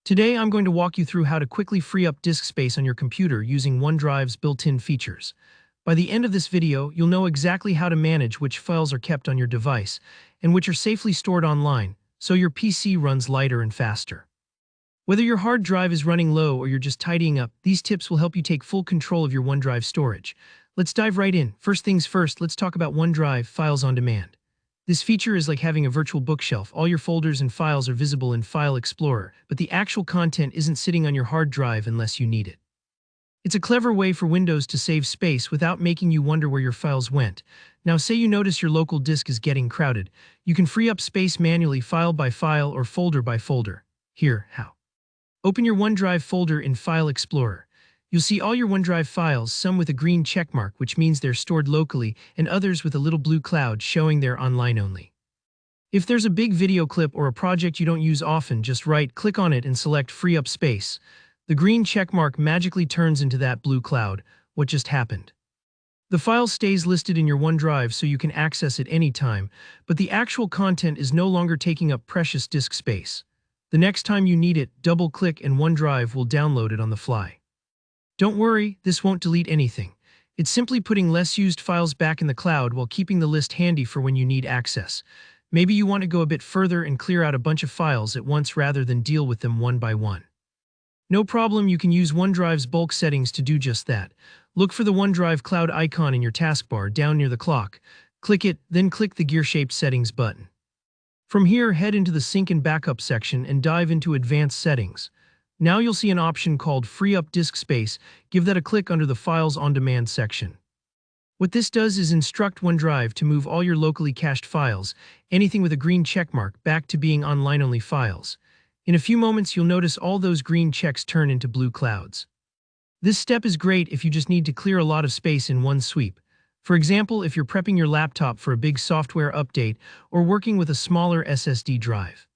Today, I'm going to walk you through how to quickly free up disk space on your computer using OneDrive's built-in features. By the end of this video, you'll know exactly how to manage which files are kept on your device and which are safely stored online, so your PC runs lighter and faster. Whether your hard drive is running low or you're just tidying up, these tips will help you take full control of your OneDrive storage. Let's dive right in. First things first, let's talk about OneDrive Files on Demand. This feature is like having a virtual bookshelf. All your folders and files are visible in File Explorer, but the actual content isn't sitting on your hard drive unless you need it. It's a clever way for Windows to save space without making you wonder where your files went. Now, say you notice your local disk is getting crowded. You can free up space manually, file by file or folder by folder. Here, how. Open your OneDrive folder in File Explorer. You'll see all your OneDrive files, some with a green checkmark, which means they're stored locally, and others with a little blue cloud showing they're online only. If there's a big video clip or a project you don't use often, just right-click on it and select Free Up Space. The green checkmark magically turns into that blue cloud. What just happened? The file stays listed in your OneDrive so you can access it anytime, but the actual content is no longer taking up precious disk space. The next time you need it, double-click and OneDrive will download it on the fly. Don't worry, this won't delete anything. It's simply putting less used files back in the cloud while keeping the list handy for when you need access. Maybe you want to go a bit further and clear out a bunch of files at once rather than deal with them one by one. No problem, you can use OneDrive's bulk settings to do just that. Look for the OneDrive cloud icon in your taskbar down near the clock. Click it, then click the gear-shaped settings button. From here, head into the Sync and Backup section and dive into Advanced Settings. Now you'll see an option called Free Up Disk Space. Give that a click under the Files on Demand section. What this does is instruct OneDrive to move all your locally cached files, anything with a green checkmark, back to being online-only files. In a few moments, you'll notice all those green checks turn into blue clouds. This step is great if you just need to clear a lot of space in one sweep. For example, if you're prepping your laptop for a big software update or working with a smaller SSD drive.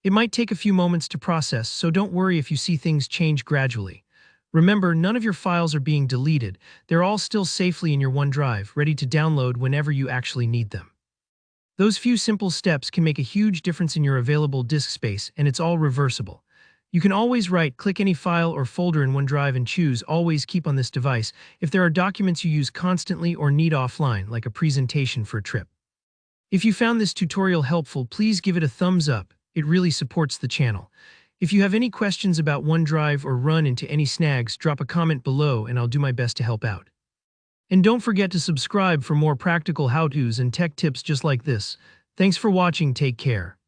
It might take a few moments to process, so don't worry if you see things change gradually. Remember, none of your files are being deleted. They're all still safely in your OneDrive, ready to download whenever you actually need them. Those few simple steps can make a huge difference in your available disk space, and it's all reversible. You can always right-click any file or folder in OneDrive and choose Always Keep on this device if there are documents you use constantly or need offline, like a presentation for a trip. If you found this tutorial helpful, please give it a thumbs up. It really supports the channel. If you have any questions about OneDrive or run into any snags, drop a comment below and I'll do my best to help out. And don't forget to subscribe for more practical how-tos and tech tips just like this. Thanks for watching, take care.